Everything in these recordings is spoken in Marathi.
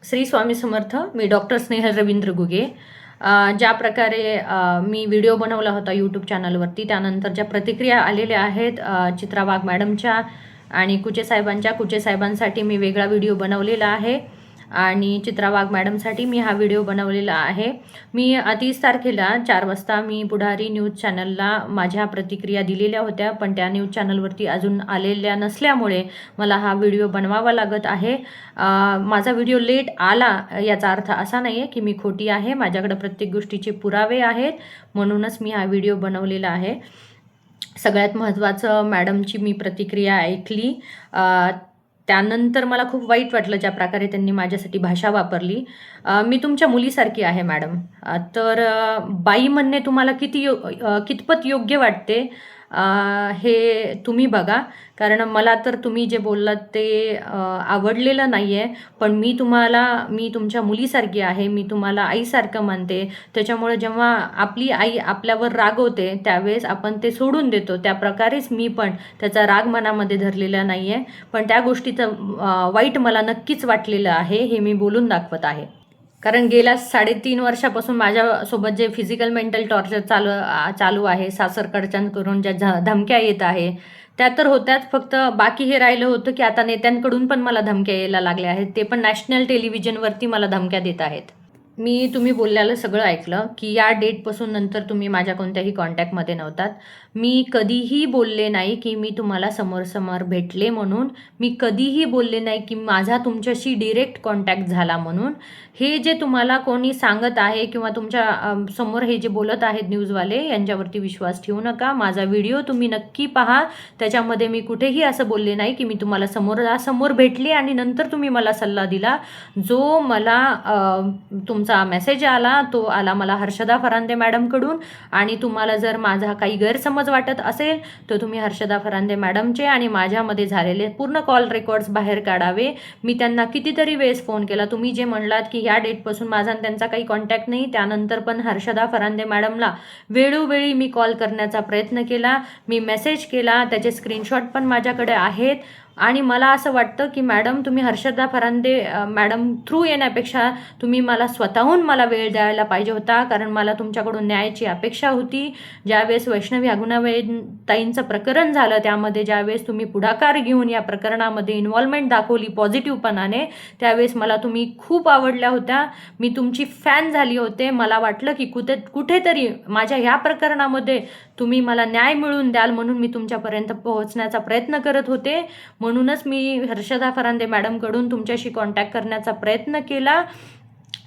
श्री स्वामी समर्थ. मी डॉक्टर स्नेहल रवींद्र घुगे. ज्या प्रकारे मी व्हिडिओ बनवला होता यूट्यूब चॅनलवरती, त्यानंतर ज्या प्रतिक्रिया आलेल्या आहेत चित्रा वाघ मॅडमच्या आणि कुचे साहेबांसाठी मी वेगळा व्हिडिओ बनवलेला आहे आणि चित्रा वाघ मॅडमसाठी मी हा व्हिडिओ बनवलेला आहे. मी 30 तारखेला 4 वाजता मी पुढारी न्यूज चॅनलला माझ्या प्रतिक्रिया दिलेल्या होत्या, पण त्या न्यूज चॅनलवरती अजून आलेल्या नसल्यामुळे मला हा व्हिडिओ बनवावा लागत आहे. माझा व्हिडिओ लेट आला याचा अर्थ असा नाही आहे की मी खोटी आहे. माझ्याकडे प्रत्येक गोष्टीचे पुरावे आहेत, म्हणूनच मी हा व्हिडिओ बनवलेला आहे. सगळ्यात महत्त्वाचं, मॅडमची मी प्रतिक्रिया ऐकली. त्यानंतर मला खूप वाईट वाटलं ज्या प्रकारे त्यांनी माझ्यासाठी भाषा वापरली. मी तुमच्या मुलीसारखी आहे मॅडम. तर बाई म्हणणे तुम्हाला कितपत योग्य वाटते हे तुम्ही बघा. कारण मला तर तुम्ही जे बोललात ते आवडलेलं नाही आहे, पण मी तुमच्या मुलीसारखी आहे. मी तुम्हाला आईसारखं मानते. त्याच्यामुळे जेव्हा आपली आई आपल्यावर रागवते त्यावेळेस आपण ते सोडून देतो. त्या प्रकारेच मी पण त्याचा राग मनामध्ये धरलेला नाही आहे, पण त्या गोष्टीचं वाईट मला नक्कीच वाटलेलं आहे, हे मी बोलून दाखवत आहे. कारण गेल्या 3.5 वर्षापासून माझ्यासोबत जे फिजिकल मेंटल टॉर्चर चालू आहे, सासरकडच्यांकडून ज्या धमक्या येत आहे त्या तर होत्याच. फक्त बाकी हे राहिलं होतं की आता नेत्यांकडून पण मला धमक्या यायला लागल्या आहेत. ते पण नॅशनल टेलिव्हिजनवरती मला धमक्या देत आहेत. मी तुम्ही बोललेलं सगळं ऐकलं की या डेटपासून नंतर तुम्ही माझ्या कोणत्याही कॉन्टॅक्टमध्ये नव्हतात. मी कधीही बोलले नाही की मी तुम्हाला समोर भेटले म्हणून. मी कधीही बोलले नाही की माझा तुमच्याशी डिरेक्ट कॉन्टॅक्ट झाला म्हणून. हे जे तुम्हाला कोणी सांगत आहे किंवा तुमच्या समोर हे जे बोलत आहेत न्यूजवाले, यांच्यावरती विश्वास ठेवू नका. माझा व्हिडिओ तुम्ही नक्की पहा. त्याच्यामध्ये मी कुठेही असं बोलले नाही की मी तुम्हाला समोर भेटले आणि नंतर तुम्ही मला सल्ला दिला. जो मला तुमचा मेसेज आला तो आला मला हर्षदा फरांदे मॅडमकडून. आणि तुम्हाला जर माझा काही गैरसमज वाटत असेल तर तुम्ही हर्षदा फरांदे मॅडमचे आणि माझ्यामध्ये झालेले पूर्ण कॉल रेकॉर्ड्स बाहेर काढावे. मी त्यांना कितीतरी वेळेस फोन केला. तुम्ही जे म्हणलात की ह्या डेटपासून माझा त्यांचा काही कॉन्टॅक्ट नाही, त्यानंतर पण हर्षदा फरांदे मॅडमला वेळोवेळी मी कॉल करण्याचा प्रयत्न केला, मी मेसेज केला, त्याचे स्क्रीनशॉट पण माझ्याकडे आहेत. आणि मला असं वाटतं की मॅडम, तुम्ही हर्षदा फरांदे मॅडम थ्रू येण्यापेक्षा तुम्ही मला स्वतःहून वेळ द्यायला पाहिजे होता. कारण मला तुमच्याकडून न्यायाची अपेक्षा होती. ज्यावेळेस वैष्णवी हगुणाबाई ताईंचं प्रकरण झालं, त्यामध्ये ज्यावेळेस तुम्ही पुढाकार घेऊन या प्रकरणामध्ये इन्व्हॉल्वमेंट दाखवली पॉझिटिव्हपणाने, त्यावेळेस मला तुम्ही खूप आवडल्या होत्या. मी तुमची फॅन झाली होते. मला वाटलं की कुठेतरी माझ्या ह्या प्रकरणामध्ये तुम्ही मला न्याय मिळवून द्याल, म्हणून मी तुमच्यापर्यंत पोहोचण्याचा प्रयत्न करत होते. म्हणूनच मी हर्षदा फरांदे मॅडमकडून तुमच्याशी कॉन्टॅक्ट करण्याचा प्रयत्न केला.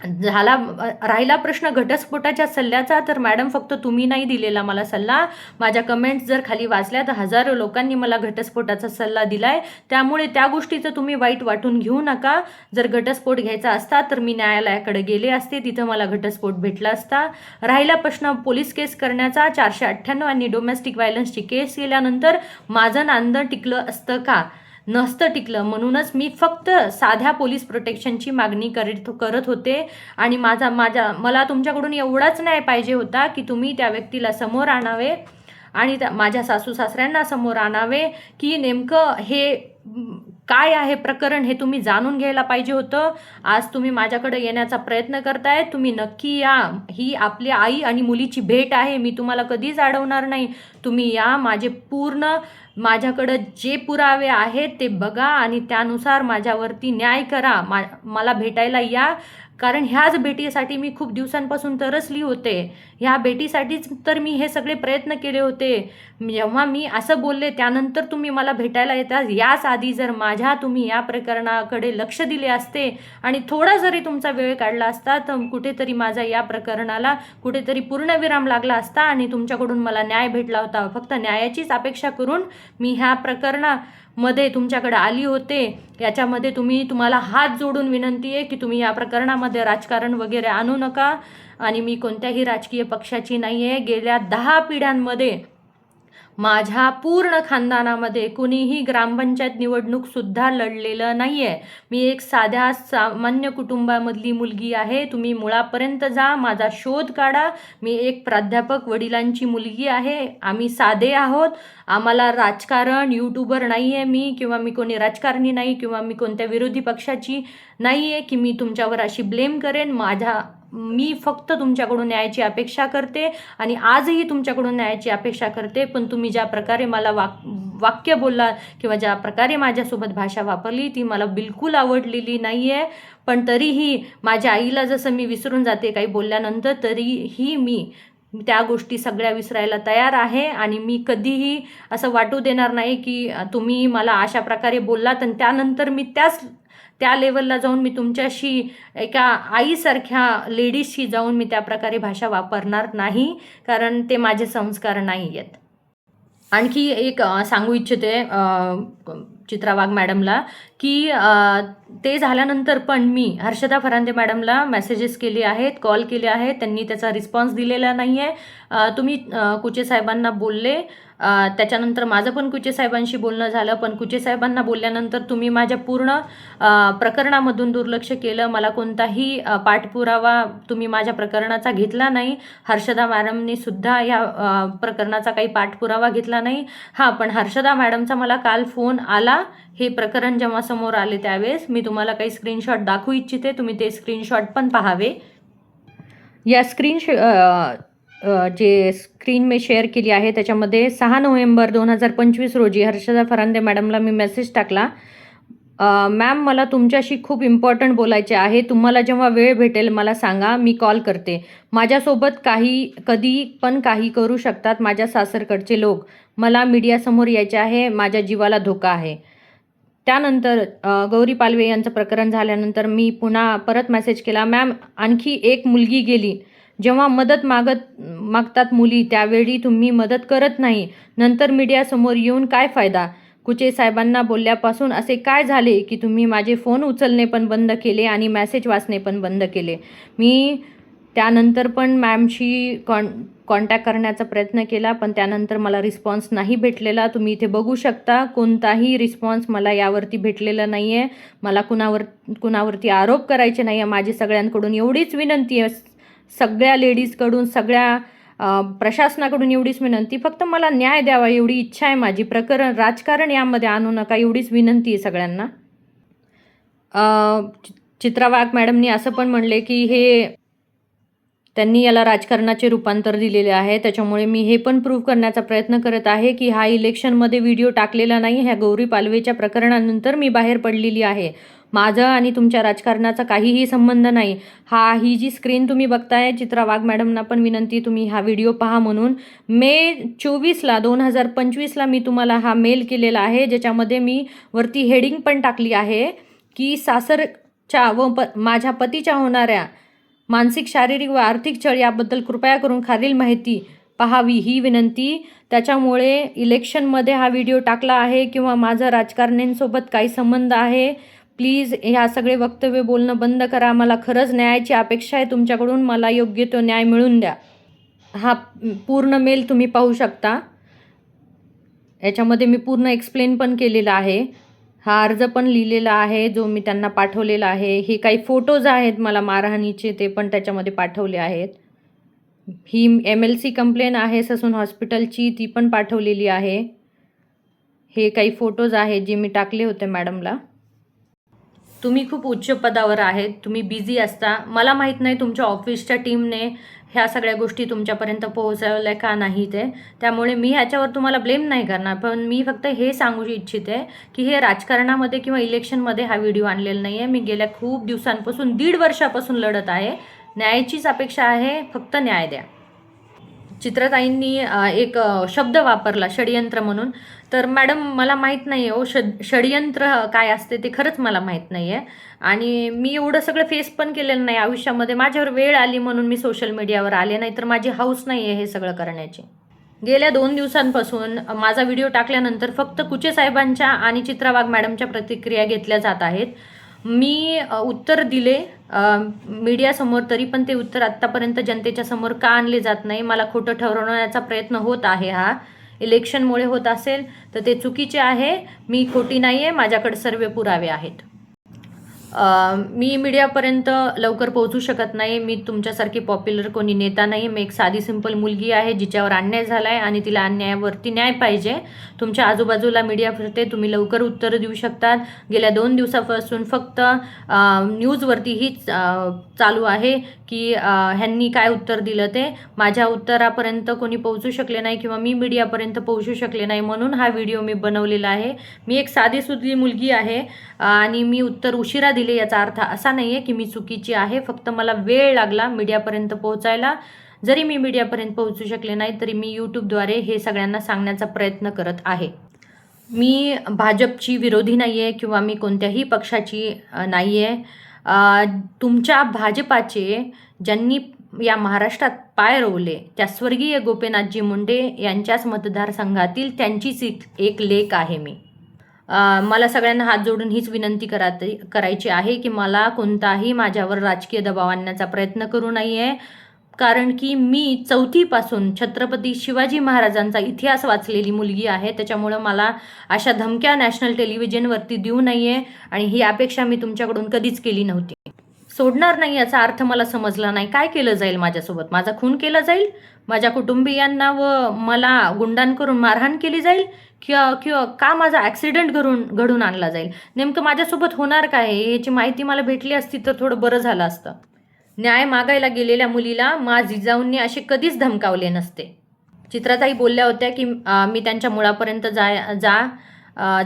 राहिला प्रश्न घटस्फोटाच्या सल्ल्याचा, तर मॅडम फक्त तुम्ही नाही दिलेला मला सल्ला. माझ्या कमेंट्स जर खाली वाचल्या तर हजारो लोकांनी मला घटस्फोटाचा सल्ला दिलाय. त्यामुळे त्या गोष्टीचं तुम्ही वाईट वाटून घेऊ नका. जर घटस्फोट घ्यायचा असता तर मी न्यायालयाकडे गेले असते, तिथं मला घटस्फोट भेटला असता. राहिला प्रश्न पोलीस केस करण्याचा, 498 आणि डोमेस्टिक व्हायलन्सची केस केल्यानंतर माझं नांदं टिकलं असतं का? नसतं टिकलं. म्हणूनच मी फक्त साध्या पोलीस प्रोटेक्शनची मागणी करत होते. आणि मला तुमच्याकडून एवढाच न्याय पाहिजे होता की तुम्ही त्या व्यक्तीला समोर आणावे आणि माझ्या सासू सासऱ्यांना समोर आणावे की नेमकं हे काय आहे प्रकरण, हे तुम्ही जाणून घ्यायला पाहिजे होतं. आज तुम्ही माझ्याकडे येण्याचा प्रयत्न करताय, तुम्ही नक्की या. ही आपली आई आणि मुलीची भेट आहे. मी तुम्हाला कधीच अडवणार नाही. तुम्ही या, माझ्याकडं जे पुरावे आहेत ते बघा आणि त्यानुसार माझ्यावरती न्याय करा. मला भेटायला या. कारण ह्याच भेटीसाठी मी खूप दिवसांपासून तरसली होते. ह्या भेटीसाठीच तर मी हे सगळे प्रयत्न केले होते. जेव्हा मी असं बोलले त्यानंतर तुम्ही मला भेटायला येतात. याच आधी जर तुम्ही या प्रकरणाकडे लक्ष दिले असते आणि थोडा जरी तुमचा वेळ काढला असता तर कुठेतरी माझा या प्रकरणाला कुठेतरी पूर्णविराम लागला असता आणि तुमच्याकडून मला न्याय भेटला होता. फक्त न्यायाचीच अपेक्षा करून मी ह्या प्रकरणामध्ये तुमच्याकडे आली होते. याच्यामध्ये तुम्हाला हात जोडून विनंती आहे की तुम्ही या प्रकरणामध्ये राजकारण वगैरे आणू नका. आणि मी कोणत्याही राजकीय पक्षाची नाही आहे. गेल्या 10 पिढ्यांमध्ये माझ्या पूर्ण खानदानामध्ये कुणीही ग्रामपंचायत निवडणूकसुद्धा लढलेलं नाही आहे. मी एक साध्या सामान्य कुटुंबामधली मुलगी आहे. तुम्ही मुळापर्यंत जा, माझा शोध काढा. मी एक प्राध्यापक वडिलांची मुलगी आहे. आम्ही साधे आहोत. आम्हाला राजकारण, यूट्यूबर नाही आहे मी, किंवा मी कोणी राजकारणी नाही, किंवा मी कोणत्या विरोधी पक्षाची नाही आहे की मी तुमच्यावर अशी ब्लेम करेन. मी फक्त तुमच्याकडून न्यायाची अपेक्षा करते आणि आजही तुमच्याकडून न्यायाची अपेक्षा करते. पण तुम्ही ज्या प्रकारे मला वाक्य बोलला किंवा ज्या प्रकारे माझ्यासोबत भाषा वापरली ती मला बिलकुल आवडलेली नाही आहे. पण तरीही माझ्या आईला जसं मी विसरून जाते काही बोलल्यानंतर, तरीही मी त्या गोष्टी सगळ्या विसरायला तयार आहे. आणि मी कधीही असं वाटू देणार नाही की तुम्ही मला अशा प्रकारे बोललात आणि त्यानंतर मी त्या लेवलला जाऊन मी तुमच्याशी एका आईसारख्या लेडीजशी जाऊन मी त्या प्रकारे भाषा वापरणार नाही, कारण ते माझे संस्कार नाही आहेत. आणखी एक सांगू इच्छिते चित्रा वाघ मॅडमला की ते झाल्यानंतर पण मी हर्षदा फरांदे मॅडमला मेसेजेस केले आहेत, कॉल केले आहेत. त्यांनी त्याचा रिस्पॉन्स दिलेला नाही आहे. तुम्ही कुचे साहेबांना बोलले, त्याच्यानंतर माझं पण कुचे साहेबांशी बोलणं झालं. पण कुचे साहेबांना बोलल्यानंतर तुम्ही माझ्या पूर्ण प्रकरणामधून दुर्लक्ष केलं. मला कोणताही पाठपुरावा तुम्ही माझ्या प्रकरणाचा घेतला नाही. हर्षदा मॅडमनी सुद्धा या प्रकरणाचा काही पाठपुरावा घेतला नाही. हां, पण हर्षदा मॅडमचा मला काल फोन आला. हे प्रकरण जेव्हा समोर आले त्यावेळेस मी तुम्हाला काही स्क्रीनशॉट दाखवू इच्छिते. तुम्ही ते स्क्रीनशॉट पण पाहावे. या जे स्क्रीन मी शेअर केली आहे त्याच्यामध्ये 6 नोव्हेंबर 2025 रोजी हर्षदा फरांदे मॅडमला मी मेसेज टाकला. मॅम, मला तुमच्याशी खूप इम्पॉर्टंट बोलायचे आहे. तुम्हाला जेव्हा वेळ भेटेल मला सांगा, मी कॉल करते. माझ्यासोबत कधी पण काही करू शकतात माझ्या सासरकडचे लोक. मला मीडियासमोर यायचे आहे. माझ्या जीवाला धोका आहे. त्यानंतर गौरी पालवे यांचं प्रकरण झाल्यानंतर मी पुन्हा परत मेसेज केला. मॅम, आणखी एक मुलगी गेली. जेव्हा मदत मागतात मुली त्यावेळी तुम्ही मदत करत नाही. नंतर मीडियासमोर येऊन काय फायदा? कुचे साहेबांना बोलल्यापासून असे काय झाले की तुम्ही माझे फोन उचलणे पण बंद केले आणि मेसेज वाचणे पण बंद केले? मी त्यानंतर पण मॅमशी कॉन्टॅक्ट करण्याचा प्रयत्न केला, पण त्यानंतर मला रिस्पॉन्स नाही भेटलेला. तुम्ही इथे बघू शकता, कोणताही रिस्पॉन्स मला यावरती भेटलेला नाही आहे. मला कुणावरती आरोप करायचे नाही आहे. माझी सगळ्यांकडून एवढीच विनंती आहे, सगळ्या लेडीजकडून, सगळ्या प्रशासनाकडून एवढीच विनंती, फक्त मला न्याय द्यावा एवढी इच्छा आहे माझी. राजकारण यामध्ये आणू नका एवढीच विनंती आहे सगळ्यांना. चित्रा वाघ मॅडमनी असं पण म्हणले की त्यांनी याला राजकारणाचे रूपांतर दिलेले आहे. त्याच्यामुळे मी हे पण प्रूव्ह करण्याचा प्रयत्न करत आहे की हा इलेक्शनमध्ये व्हिडिओ टाकलेला नाही. ह्या गौरी पालवेच्या प्रकरणानंतर मी बाहेर पडलेली आहे. माझं आणि तुमच्या राजकारणाचा काहीही संबंध नाही. ही जी स्क्रीन तुम्ही बघताय, चित्रा वाघ मॅडमना पण विनंती तुम्ही हा व्हिडिओ पहा म्हणून. मे 24 2025 मी तुम्हाला हा मेल केलेला आहे, ज्याच्यामध्ये मी वरती हेडिंग पण टाकली आहे की सासरच्या व माझ्या पतीच्या होणाऱ्या मानसिक, शारीरिक व आर्थिक छळ याबद्दल कृपया करून खालील माहिती पाहावी ही विनंती. त्याच्यामुळे इलेक्शनमध्ये हा व्हिडिओ टाकला आहे किंवा माझं राजकारण्यांसोबत काही संबंध आहे, प्लीज ह्या सगळे वक्तव्य बोलणं बंद करा. मला खरंच न्यायाची अपेक्षा आहे तुमच्याकडून. मला योग्य तो न्याय मिळून द्या. हा पूर्ण मेल तुम्ही पाहू शकता. याच्यामध्ये मी पूर्ण एक्सप्लेन पण केलेला आहे. हा अर्ज पण लिहिलेला आहे जो मी त्यांना पाठवलेला आहे. हे काही फोटोज आहेत मला मारहाणीचे, ते पण त्याच्यामध्ये पाठवले आहेत. ही MLC कंप्लेन आहे ससून हॉस्पिटलची, ती पण पाठवलेली आहे. हे काही फोटोज आहेत जे मी टाकले होते मॅडमला. तुम्ही खूप उच्च पदावर आहेत, तुम्ही बिझी असता. मला माहीत नाही तुमच्या ऑफिसच्या टीमने ह्या सगळ्या गोष्टी तुमच्यापर्यंत पोहोचवल्या का नाही ते, त्यामुळे मी ह्याच्यावर तुम्हाला ब्लेम नाही करणार. पण मी फक्त हे सांगू इच्छिते की हे राजकारणामध्ये किंवा इलेक्शनमध्ये हा व्हिडिओ आणलेला नाही आहे. मी गेल्या खूप दिवसांपासून, 1.5 वर्षापासून लढत आहे. न्यायाचीच अपेक्षा आहे, फक्त न्याय द्या. चित्रताईंनी एक शब्द वापरला षडयंत्र म्हणून. तर मॅडम, मला माहीत नाही आहे षडयंत्र काय असते ते खरंच मला माहीत नाही आहे. आणि मी एवढं सगळं फेस पण केलेलं नाही आयुष्यामध्ये. माझ्यावर वेळ आली म्हणून मी सोशल मीडियावर आले, नाही तर माझी हौस नाही आहे हे सगळं करण्याची. गेल्या 2 दिवसांपासून माझा व्हिडिओ टाकल्यानंतर फक्त कुचे साहेबांच्या आणि चित्रा वाघ मॅडमच्या प्रतिक्रिया घेतल्या जात आहेत. मी उत्तर दिले मीडियासमोर, तरी पण ते उत्तर आत्तापर्यंत जनतेच्या समोर का आणले जात नाही? मला खोटं ठरवण्याचा प्रयत्न होत आहे. हा इलेक्शनमुळे होत असेल तर ते चुकीचे आहे. मी खोटी नाही आहे, माझ्याकडे सर्व पुरावे आहेत. मी मीडियापर्यंत लवकर पोहोचू शकत नाही. मी तुमच्यासारखी पॉप्युलर कोणी नेता नाही. मी एक साधी सिंपल मुलगी आहे जिच्यावर अन्याय झाला आहे आणि तिला अन्यायावरती न्याय पाहिजे. तुमच्या आजूबाजूला मीडिया फिरते, तुम्ही लवकर उत्तरं देऊ शकतात. गेल्या 2 दिवसापासून फक्त न्यूजवरती हीच चालू आहे की ह्यांनी काय उत्तर दिलं ते. माझ्या उत्तरापर्यंत कोणी पोहोचू शकले नाही किंवा मी मीडियापर्यंत पोहोचू शकले नाही, म्हणून हा व्हिडिओ मी बनवलेला आहे. मी एक साधीसुधी मुलगी आहे आणि मी उत्तर उशिरा दिले याचा अर्थ असा नाही आहे की मी चुकीची आहे. फक्त मला वेळ लागला मीडियापर्यंत पोहोचायला. जरी मी मीडियापर्यंत पोहोचू शकले नाही तरी मी यूट्यूबद्वारे हे सगळ्यांना सांगण्याचा प्रयत्न करत आहे. मी भाजपची विरोधी नाही आहे किंवा मी कोणत्याही पक्षाची नाही आहे. तुमच्या भाजपाचे ज्यांनी या महाराष्ट्रात पाय रोवले त्या स्वर्गीय गोपीनाथजी मुंडे यांच्याच मतदारसंघातील त्यांचीच एक लेक आहे मी. मला सगळ्यांना हात जोडून हीच विनंती करायची आहे की मला कोणताही माझ्यावर राजकीय दबाव आणण्याचा प्रयत्न करू नये. कारण की मी 4थीपासून छत्रपती शिवाजी महाराजांचा इतिहास वाचलेली मुलगी आहे. त्याच्यामुळं मला अशा धमक्या नॅशनल टेलिव्हिजनवरती देऊ नये आणि ही अपेक्षा मी तुमच्याकडून कधीच केली नव्हती. सोडणार नाही याचा अर्थ मला समजला नाही. काय केलं जाईल माझ्यासोबत? माझा खून केला जाईल, माझ्या कुटुंबियांना व मला गुंडांकरून मारहाण केली जाईल किंवा का माझा ॲक्सिडेंट घडून आणला जाईल? नेमकं माझ्यासोबत होणार काय आहे याची माहिती मला भेटली असती तर थोडं बरं झालं असतं. न्याय मागायला गेलेल्या मुलीला मा जिजाऊंनी असे कधीच धमकावले नसते. चित्राताई बोलल्या होत्या की मी त्यांच्या मुळापर्यंत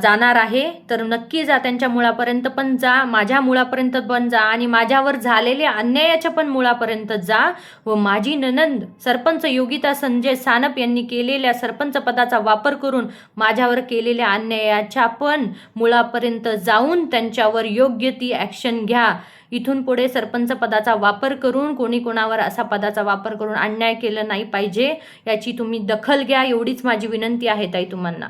जाणार आहे, तर नक्की जा त्यांच्या मुळापर्यंत पण जा, माझ्या मुळापर्यंत पण जा आणि माझ्यावर झालेल्या अन्यायाच्या पण मुळापर्यंत जा व माझी नणंद सरपंच योगिता संजय सानप यांनी केलेल्या सरपंच पदाचा वापर करून माझ्यावर केलेल्या अन्यायाच्या पण मुळापर्यंत जाऊन त्यांच्यावर योग्य ती ॲक्शन घ्या. इथून पुढे सरपंच पदाचा वापर करून कोणी कोणावर असा पदाचा वापर करून अन्याय केलं नाही पाहिजे याची तुम्ही दखल घ्या. एवढीच माझी विनंती आहे ताई तुम्हाला.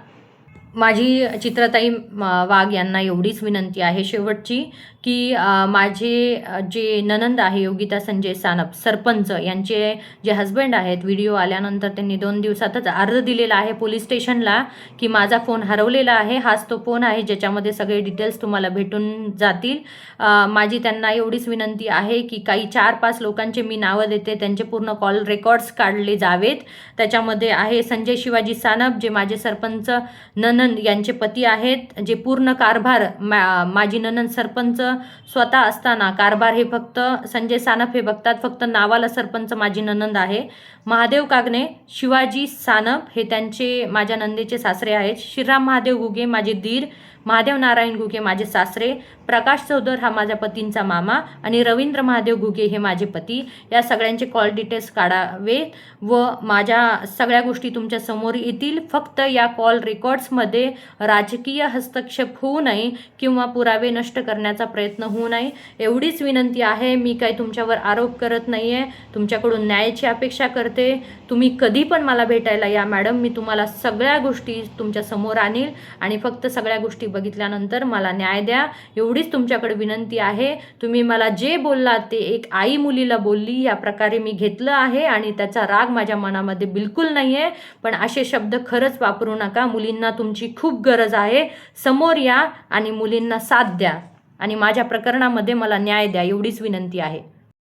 माझी चित्राताई वाघ यांना एवढीच विनंती आहे शेवटची की माझे जे नणंद आहे योगिता संजय सानप सरपंच यांचे जे हस्बंड आहेत, व्हिडिओ आल्यानंतर त्यांनी 2 दिवसातच अर्ज दिलेला आहे पोलीस स्टेशनला की माझा फोन हरवलेला आहे. हाच तो फोन आहे ज्याच्यामध्ये सगळे डिटेल्स तुम्हाला भेटून जातील. माझी त्यांना एवढीच विनंती आहे की काही 4-5 लोकांचे मी नावं देते, त्यांचे पूर्ण कॉल रेकॉर्ड्स काढले जावेत. त्याच्यामध्ये आहे संजय शिवाजी सानप जे माझे सरपंच नणंद यांचे पती आहेत, जे पूर्ण कारभार माझी नणंद सरपंच स्वतः असताना कारभार हे फक्त संजय सानप हे बघतात. फक्त नावाला सरपंच माझी नणंद आहे. महादेव कागणे, शिवाजी सानप हे त्यांचे माझ्या नंदेचे सासरे आहेत. श्रीराम महादेव घुगे माझे दीर, महादेव नारायण घुगे माझे सासरे, प्रकाश चौधर हा माझ्या पतींचा मामा आणि रवींद्र महादेव घुगे हे माझे पती. या सगळ्यांचे कॉल डिटेल्स काढावे व माझ्या सगळ्या गोष्टी तुमच्या समोर येतील. फक्त या कॉल रेकॉर्ड्समध्ये राजकीय हस्तक्षेप होऊ नये किंवा पुरावे नष्ट करण्याचा प्रयत्न होऊ नये एवढीच विनंती आहे. मी काही तुमच्यावर आरोप करत नाही आहे, तुमच्याकडून न्यायाची अपेक्षा करते. तुम्ही कधी पण मला भेटायला या मॅडम, मी तुम्हाला सगळ्या गोष्टी तुमच्या समोर आणील आणि फक्त सगळ्या गोष्टी बघितल्यानंतर मला न्याय द्या एवढीच तुमच्याकडे विनंती आहे. तुम्ही मला जे बोललात ते एक आई मुलीला बोलली या प्रकारे मी घेतलं आहे आणि त्याचा राग माझ्या मनामध्ये बिलकुल नाही आहे. पण असे शब्द खरंच वापरू नका. मुलींना तुमची खूप गरज आहे. समोर या आणि मुलींना साथ द्या आणि माझ्या प्रकरणामध्ये मला न्याय द्या एवढीच विनंती आहे.